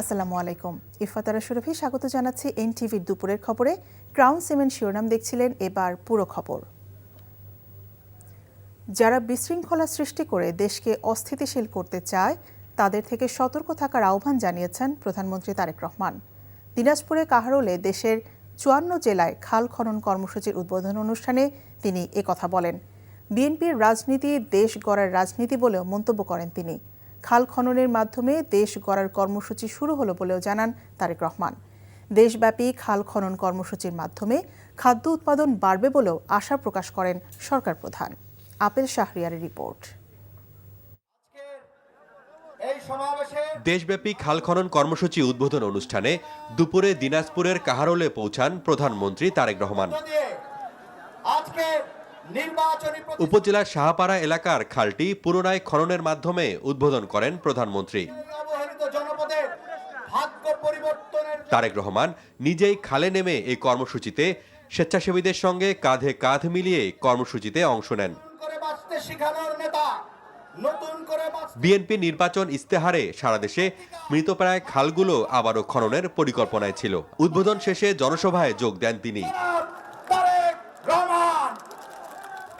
আসসালামু আলাইকুম। ইফাতারা শরীফে স্বাগত জানাচ্ছি এনটিভির দুপুরের খবরে। ক্রাউন সিমেন্ট শিরোনাম দেখছিলেন, এবার পুরো খবর। যারা বিশৃঙ্খলা সৃষ্টি করে দেশকে অস্থিতিশীল করতে চায় তাদের থেকে সতর্ক থাকার আহ্বান জানিয়েছেন প্রধানমন্ত্রী তারেক রহমান। দিনাজপুরে কাহারোলে দেশের ৫৪ জেলায় খাল খনন কর্মসূচির উদ্বোধন অনুষ্ঠানে তিনি একথা বলেন। বিএনপির রাজনীতি দেশ গড়ার রাজনীতি বলেও মন্তব্য করেন তিনি। খাল খননের মাধ্যমে দেশ গড়ার কর্মসূচি শুরু হলো বলেও জানান তারেক রহমান। দেশব্যাপী খাল খনন কর্মসূচির মাধ্যমে খাদ্য উৎপাদন বাড়বে বলেও আশা প্রকাশ করেন সরকার প্রধান। আপেল শাহরিয়ারের রিপোর্ট। দেশব্যাপী খাল খনন কর্মসূচি উদ্বোধন অনুষ্ঠানে দুপুরে দিনাজপুরের কাহারোলে পৌঁছান প্রধানমন্ত্রী তারেক রহমান। উপজেলার শাহপাড়া এলাকার খালটি পুনরায় খননের মাধ্যমে উদ্বোধন করেন প্রধানমন্ত্রী। তারেক রহমান নিজেই খালে নেমে এই কর্মসূচিতে স্বেচ্ছাসেবীদের সঙ্গে কাঁধে কাঁধ মিলিয়ে কর্মসূচিতে অংশ নেন। বিএনপি নির্বাচন ইস্তেহারে সারা দেশে মৃতপ্রায় খালগুলো আবারও খননের পরিকল্পনায় ছিল। উদ্বোধন শেষে জনসভায় যোগ দেন তিনি।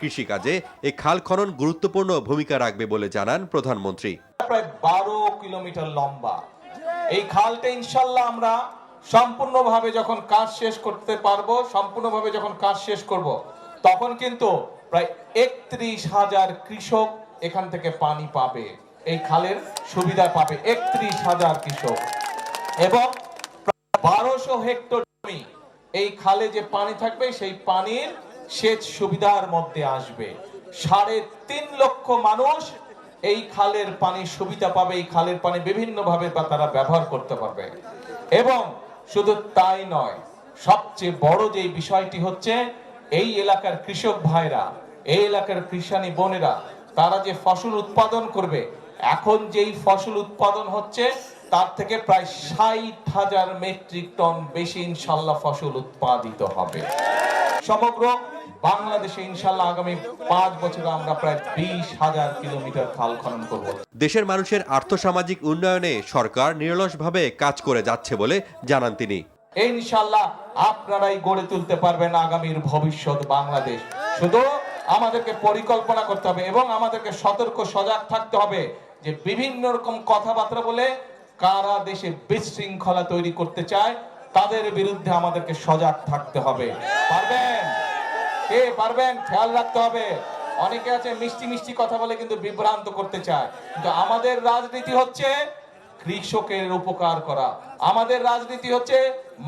কৃষিকাজে এই খাল খনন গুরুত্বপূর্ণ ভূমিকা রাখবে বলে জানান প্রধানমন্ত্রী। প্রায় ১২ কিলোমিটার লম্বা এই খালটা ইনশাল্লাহ আমরা সম্পূর্ণভাবে যখন কাজ শেষ করতে পারবো, সম্পূর্ণভাবে যখন কাজ শেষ করব, তখন কিন্তু প্রায় ৩১,০০০ কৃষক এখান থেকে পানি পাবে, এই খালের সুবিধা পাবে ৩১,০০০ কৃষক। এবং ১২০০ হেক্টর জমি এই খালে যে পানি থাকবে সেই পানির সেচ সুবিধার মধ্যে আসবে। ৩.৫ লক্ষ মানুষ এই খালের পানির সুবিধা পাবে, এই খালের পানি বিভিন্ন ভাবে তারা ব্যবহার করতে পারবে। এবং শুধু তাই নয়, সবচেয়ে বড় যে বিষয়টি হচ্ছে এই এলাকার কৃষক ভাইরা, এই এলাকার কৃষানী বোনেরা, তারা যে ফসল উৎপাদন করবে, এখন যেই ফসল উৎপাদন হচ্ছে তার থেকে প্রায় ৬০,০০০ মেট্রিক টন বেশি ইনশাল্লাহ ফসল উৎপাদিত হবে। সমগ্র বাংলাদেশে ইনশাল্লাহ আগামী ৫ বছরে আমরা প্রায় ২০,০০০ কিলোমিটার খাল খনন করব। দেশের মানুষের আর্থসামাজিক উন্নয়নে সরকার নিরলসভাবে কাজ করে যাচ্ছে বলে জানান তিনি। ইনশাল্লাহ আপনারাই গড়ে তুলতে পারবেন আগামীর ভবিষ্যৎ বাংলাদেশ। শুধু আমাদেরকে পরিকল্পনা করতে হবে এবং আমাদেরকে সতর্ক সজাগ থাকতে হবে যে বিভিন্ন রকম কথাবার্তা বলে কারা দেশে বিশৃঙ্খলা তৈরি করতে চায় তাদের বিরুদ্ধে আমাদেরকে সজাগ থাকতে হবে। পারবেন? কে পারবেন? খেয়াল রাখতে হবে। অনেকে আছে মিষ্টি মিষ্টি কথা বলে কিন্তু বিভ্রান্ত করতে চায়, কিন্তু আমাদের রাজনীতি হচ্ছে কৃষকের উপকার করা, আমাদের রাজনীতি হচ্ছে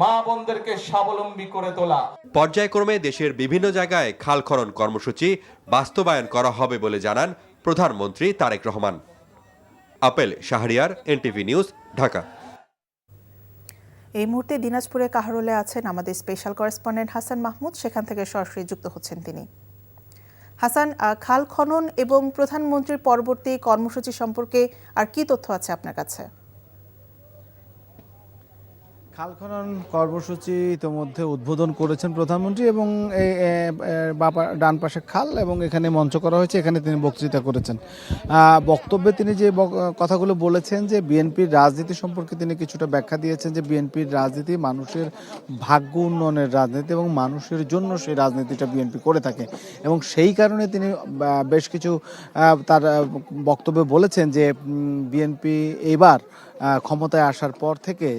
মা বোনদেরকে স্বাবলম্বী করে তোলা। পর্যায়ক্রমে দেশের বিভিন্ন জায়গায় খাল খনন কর্মসূচি বাস্তবায়ন করা হবে বলে জানান প্রধানমন্ত্রী তারেক রহমান। Apel Shahriar, NTV news, Dhaka. এই মুহূর্তে দিনাজপুরে কাহারোলে আছেন আমাদের স্পেশাল করেসপন্ডেন্ট হাসান মাহমুদ, সেখান থেকে সরাসরি যুক্ত হচ্ছেন তিনি। হাসান, খাল খনন এবং প্রধানমন্ত্রীর পরবর্তী কর্মসূচি সম্পর্কে আর কি তথ্য আছে আপনার কাছে? খাল খনন কর্মসূচি ইতিমধ্যে উদ্বোধন করেছেন প্রধানমন্ত্রী এবং ডান পাশে খাল এবং এখানে মঞ্চ করা হয়েছে, এখানে তিনি বক্তৃতা করেছেন। বক্তব্যে তিনি যে কথাগুলো বলেছেন যে বিএনপির রাজনীতি সম্পর্কে তিনি কিছুটা ব্যাখ্যা দিয়েছেন যে বিএনপির রাজনীতি মানুষের ভাগ্য উন্নয়নের রাজনীতি এবং মানুষের জন্য সেই রাজনীতিটা বিএনপি করে থাকে এবং সেই কারণে তিনি বেশ কিছু তার বক্তব্যে বলেছেন যে বিএনপি এবার ক্ষমতায় আসার পর থেকে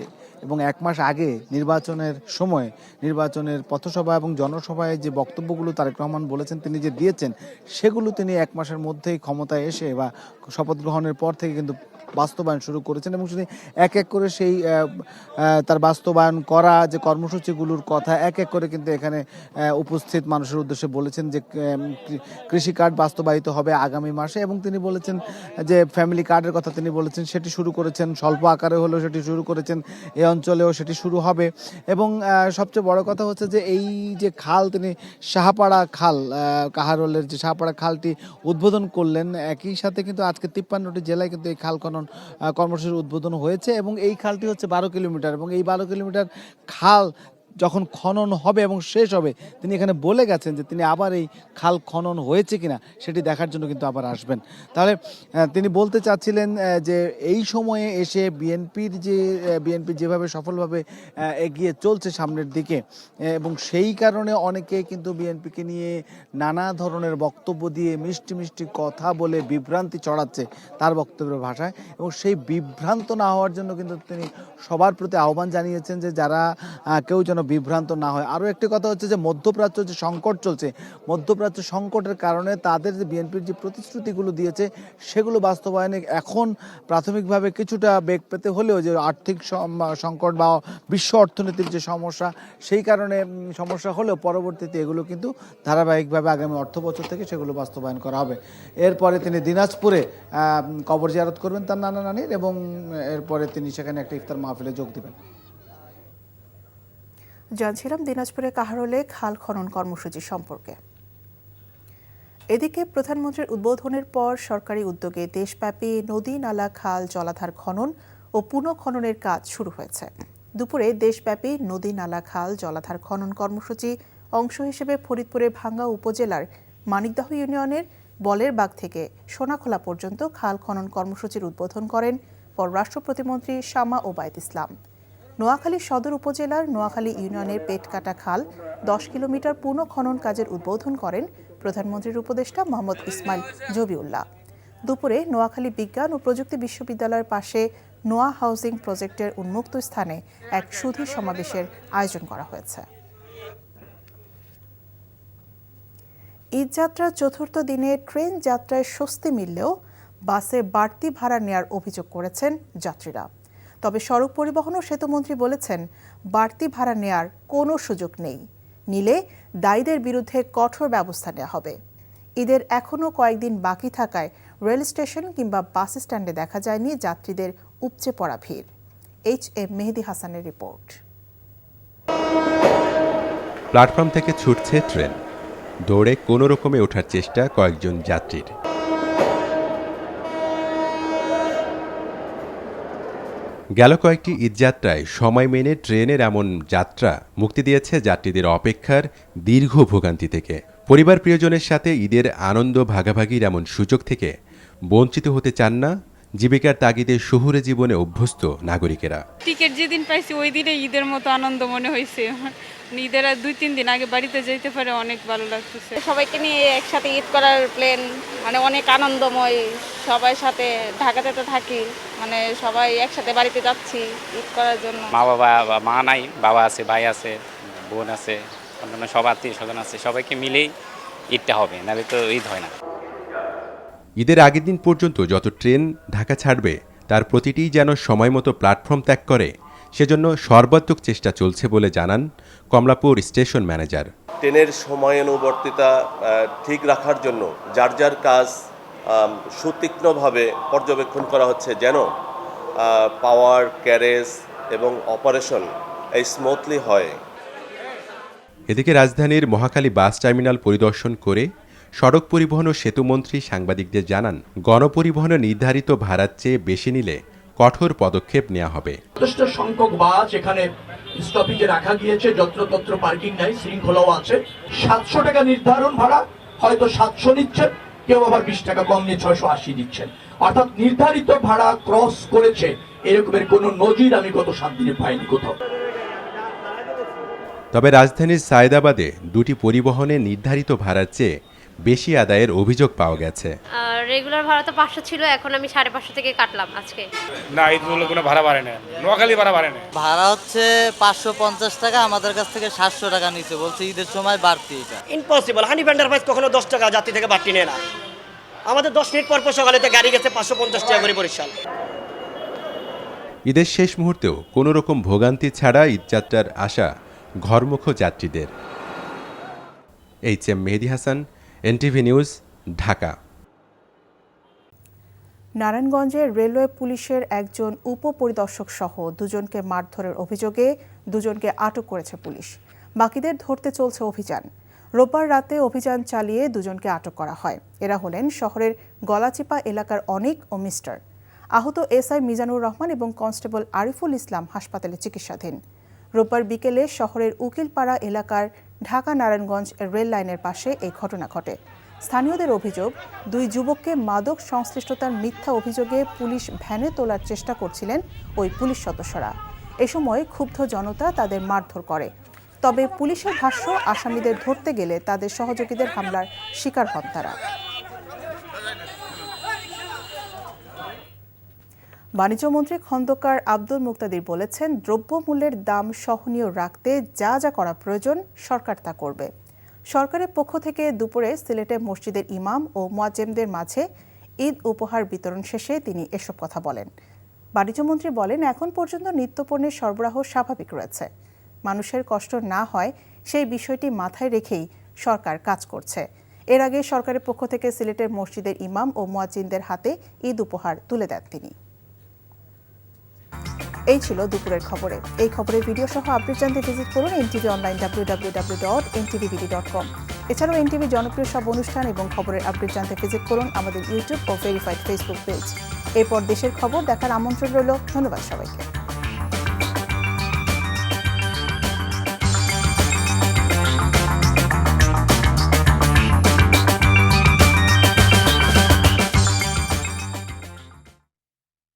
এবং ১ মাস আগে নির্বাচনের সময় নির্বাচনের পথসভা এবং জনসভায় যে বক্তব্যগুলো তারেক রহমান বলেছেন তিনি যে দিয়েছেন সেগুলো তিনি ১ মাসের মধ্যেই ক্ষমতায় এসে বা শপথ গ্রহণের পর থেকে কিন্তু বাস্তবায়ন শুরু করেছেন এবং তিনি এক এক করে সেই তার বাস্তবায়ন করা যে কর্মসূচিগুলোর কথা এক এক করে কিন্তু এখানে উপস্থিত মানুষের উদ্দেশ্যে বলেছেন যে কৃষি কার্ড বাস্তবায়িত হবে আগামী মাসে এবং তিনি বলেছেন যে ফ্যামিলি কার্ডের কথা তিনি বলেছেন সেটি শুরু করেছেন, স্বল্প আকারে হলেও সেটি শুরু করেছেন, এই অঞ্চলেও সেটি শুরু হবে। এবং সবচেয়ে বড় কথা হচ্ছে যে এই যে খাল তিনি শাহপাড়া খাল, কাহারোলের যে শাহপাড়া খালটি উদ্বোধন করলেন, একই সাথে কিন্তু আজকে ৫৩টি জেলায় কিন্তু এই খাল খনন কর্মসূচির উদ্বোধন হয়েছে এবং এই খালটি হচ্ছে ১২ কিলোমিটার এবং এই ১২ কিলোমিটার খাল যখন খনন হবে এবং শেষ হবে তিনি এখানে বলে গেছেন যে তিনি আবার এই খাল খনন হয়েছে কিনা সেটি দেখার জন্য কিন্তু আবার আসবেন। তাহলে তিনি বলতে চাচ্ছিলেন যে এই সময়ে এসে বিএনপি যেভাবে সফলভাবে এগিয়ে চলছে সামনের দিকে এবং সেই কারণে অনেকে কিন্তু বিএনপিকে নিয়ে নানা ধরনের বক্তব্য দিয়ে মিষ্টি মিষ্টি কথা বলে বিভ্রান্তি ছড়াচ্ছে তার বক্তব্যের ভাষায়, এবং সেই বিভ্রান্ত না হওয়ার জন্য কিন্তু তিনি সবার প্রতি আহ্বান জানিয়েছেন যে যারা কেউ যেন বিভ্রান্ত না হয়। আরও একটি কথা হচ্ছে যে মধ্যপ্রাচ্য যে সংকট চলছে, মধ্যপ্রাচ্য সংকটের কারণে তাদের যে বিএনপির যে প্রতিশ্রুতিগুলো দিয়েছে সেগুলো বাস্তবায়নে এখন প্রাথমিকভাবে কিছুটা বেগ পেতে হলেও যে আর্থিক সংকট বা বিশ্ব অর্থনীতির যে সমস্যা সেই কারণে সমস্যা হলেও পরবর্তীতে এগুলো কিন্তু ধারাবাহিকভাবে আগামী অর্থবছর থেকে সেগুলো বাস্তবায়ন করা হবে। এরপরে তিনি দিনাজপুরে কবর জিয়ারত করবেন তার নানা নানির, এবং এরপরে তিনি সেখানে একটা ইফতার মাহফিলে যোগ দেবেন। জানছিলাম দিনাজপুরে কাহারোলে খাল খনন কর্মসূচি সম্পর্কে। এদিকে প্রধানমন্ত্রীর উদ্বোধনের পর সরকারি উদ্যোগে দেশব্যাপী নদী নালা খাল জলাধার খনন ও পুনঃখননের কাজ শুরু হয়েছে। দুপুরে দেশব্যাপী নদী নালা খাল জলাধার খনন কর্মসূচি অংশ হিসেবে ফরিদপুরের ভাঙ্গা উপজেলার মানিকদহ ইউনিয়নের বলেরবাগ থেকে সোনাখোলা পর্যন্ত খাল খনন কর্মসূচির উদ্বোধন করেন পররাষ্ট্র প্রতিমন্ত্রী শামা ওবায়দ ইসলাম। নোয়াখালী সদর উপজেলার নোয়াখালী ইউনিয়নের পেটকাটা খাল 10 কিলোমিটার পুনঃখনন কাজের উদ্বোধন করেন প্রধানমন্ত্রীর উপদেষ্টা মোহাম্মদ ইসমাইল জবিউল্লাহ। দুপুরে নোয়াখালী বিজ্ঞান ও প্রযুক্তি বিশ্ববিদ্যালয়ের পাশে নোয়া হাউজিং প্রজেক্টের উন্মুক্ত স্থানে এক সুধী সমাবেশের আয়োজন করা হয়েছে। ঈদযাত্রার চতুর্থ দিনে ট্রেন যাত্রায় স্বস্তি মিললেও বাসে বাড়তি ভাড়া নেয়ার অভিযোগ করেছেন যাত্রীরা। তবে সড়ক পরিবহন ও সেতুমন্ত্রী বলেছেন বাড়তি ভাড়া নেয়ার কোনো সুযোগ নেই, নিলে দায়ীদের বিরুদ্ধে কঠোর ব্যবস্থা নেওয়া হবে। ঈদের এখনও কয়েকদিন বাকি থাকায় রেল স্টেশন কিংবা বাস স্ট্যান্ডে দেখা যায়নি যাত্রীদের উপচে পড়া ভিড়। HM মেহেদি হাসানের রিপোর্ট। প্ল্যাটফর্ম থেকে ছুটছে ট্রেন, দৌড়ে কোনো রকমে ওঠার চেষ্টা কয়েকজন যাত্রীর। গেল কয়েকটি ঈদযাত্রায় সময় মেনে ট্রেনের এমন যাত্রা মুক্তি দিয়েছে যাত্রীদের অপেক্ষার দীর্ঘ ভোগান্তি থেকে। পরিবার প্রিয়জনের সাথে ঈদের আনন্দ ভাগাভাগির এমন সুযোগ থেকে বঞ্চিত হতে চান না জীবিকার তাগিদে শহুরে জীবনে অভ্যস্ত নাগরিকেরা। টিকিট যেদিন পাইছি ওই দিনে ঈদের মতো আনন্দ মনে হয়েছে। ঈদের 2-3 দিন আগে বাড়িতে যেতে পারে অনেক ভালো লাগতেছে। সবাইকে নিয়ে একসাথে ঈদ করার প্ল্যান মানে অনেক আনন্দময়। সবাই সাথে ঢাকাতে তো থাকি, মানে সবাই একসাথে বাড়িতে যাচ্ছি ঈদ করার জন্য। মা নাই, বাবা আছে, ভাই আছে, বোন আছে, অন্যান্য সব আত্মীয় স্বজন আছে, সবাইকে মিলেই ঈদটা হবে, নাহলে তো ঈদ হয় না। ঈদের আগের দিন পর্যন্ত যত ট্রেন ঢাকা ছাড়বে তার প্রতিটিই যেন সময়মতো প্ল্যাটফর্ম ত্যাগ করে, সেজন্য সর্বাত্মক চেষ্টা চলছে বলে জানান কমলাপুর স্টেশন ম্যানেজার। ট্রেনের সময়ানুবর্তিতা ঠিক রাখার জন্য যার যার কাজ সুতীক্ষ্ণভাবে পর্যবেক্ষণ করা হচ্ছে, যেন পাওয়ার, ক্যারেজ এবং অপারেশন এই স্মুথলি হয়। এদিকে রাজধানীর মহাখালী বাস টার্মিনাল পরিদর্শন করে সড়ক পরিবহন ও সেতুমন্ত্রী সাংবাদিকদের জানান, গণপরিবহনে নির্ধারিত ভাড়ার চেয়ে বেশি নিলে কঠোর পদক্ষেপ নেওয়া হবে। যথেষ্ট সংখ্যক বাস এখানে স্টপেজে রাখা গিয়েছে, যত্রতত্র পার্কিং নাই, শৃঙ্খলাও আছে। 700 টাকা নির্ধারণ ভাড়া, হয়তো 700 নিচ্ছেন, কেউ আবার 20 টাকা কম নিয়ে 680 দিচ্ছেন। অর্থাৎ নির্ধারিত ভাড়া ক্রস করেছে এরকমের কোনো নজির আমি গত 7 দিনে পাইনি কোথাও। তবে রাজধানীর সায়েদাবাদে দুটি পরিবহনে নির্ধারিত ভাড়ার চেয়ে বেশি আদায়ের অভিযোগ পাওয়া গেছে। রেগুলার ভাড়া তো 500 ছিল, এখন আমি 550 থেকে কাটলাম আজকে। না, ঈদগুলো কোনো ভাড়া বাড়ে না, নোয়াখালী ভাড়া বাড়ে না। ভাড়া হচ্ছে 550 টাকা, আমাদের কাছ থেকে 700 টাকা নিচ্ছে, বলছে ঈদের সময় বাড়তি। এটা ইম্পসিবল। হানি এন্টারপ্রাইজ কখনো 10 টাকা যাত্রী থেকে বাড়তি নেয় না। আমাদের 10 মিনিট পর সকালে গাড়ি গেছে 550 টাকা করে বরিশাল। ঈদের শেষ মুহূর্তেও কোনো রকম ভোগান্তি ছাড়া ঈদযাত্রার আশা ঘরমুখ যাত্রীদের। HM Mehedi Hasan, NTV news, Dhaka. নারায়ণগঞ্জের রেলওয়ে পুলিশের একজন উপপরিদর্শক সহ দুজনকে মারধরের অভিযোগে দুজনকে আটক করেছে পুলিশ। বাকিদের ধরতে চলছে অভিযান। রোববার রাতে অভিযান চালিয়ে দুজনকে আটক করা হয়। এরা হলেন শহরের গলাচিপা এলাকার অনিক ও মিস্টার। আহত SI মিজানুর রহমান এবং কনস্টেবল আরিফুল ইসলাম হাসপাতালে চিকিৎসাধীন। রোববার বিকেলে শহরের উকিলপাড়া এলাকার ঢাকা নারায়ণগঞ্জ রেল লাইনের পাশে এই ঘটনা ঘটে। স্থানীয়দের অভিযোগ, দুই যুবককে মাদক সংশ্লিষ্টতার মিথ্যা অভিযোগে পুলিশ ভ্যানে তোলার চেষ্টা করছিলেন ওই পুলিশ সদস্যরা। এ সময় ক্ষুব্ধ জনতা তাদের মারধর করে। তবে পুলিশের ভাষ্য, আসামিদের ধরতে গেলে তাদের সহযোগীদের হামলার শিকার হন তারা। বাণিজ্যমন্ত্রী খন্দকার আব্দুল মুক্তাদির বলেছেন, দ্রব্যমূল্যের দাম সহনীয় রাখতে যা যা করা প্রয়োজন সরকার তা করবে। সরকারের পক্ষ থেকে দুপুরে সিলেটে মসজিদের ইমাম ও মুয়াজ্জিমদের মাঝে ঈদ উপহার বিতরণ শেষে তিনি এসব কথা বলেন। বাণিজ্যমন্ত্রী বলেন, এখন পর্যন্ত নিত্যপণ্যের সরবরাহ স্বাভাবিক রয়েছে। মানুষের কষ্ট না হয় সেই বিষয়টি মাথায় রেখেই সরকার কাজ করছে। এর আগে সরকারের পক্ষ থেকে সিলেটের মসজিদের ইমাম ও মুয়াজ্জিনদের হাতে ঈদ উপহার তুলে দেন তিনি। এই ছিল দুপুরের খবরে। এই খবরের ভিডিও সহ আপডেট জানতে ভিজিট করুন এনটিভি অনলাইন www.ntvbd.com। এছাড়াও এনটিভি জনপ্রিয় সব অনুষ্ঠান এবং খবরের আপডেট জানতে ভিজিট করুন আমাদের ইউটিউব ও ভেরিফাইড ফেসবুক পেজ। এরপর দেশের খবর দেখার আমন্ত্রণ রইল। ধন্যবাদ সবাইকে।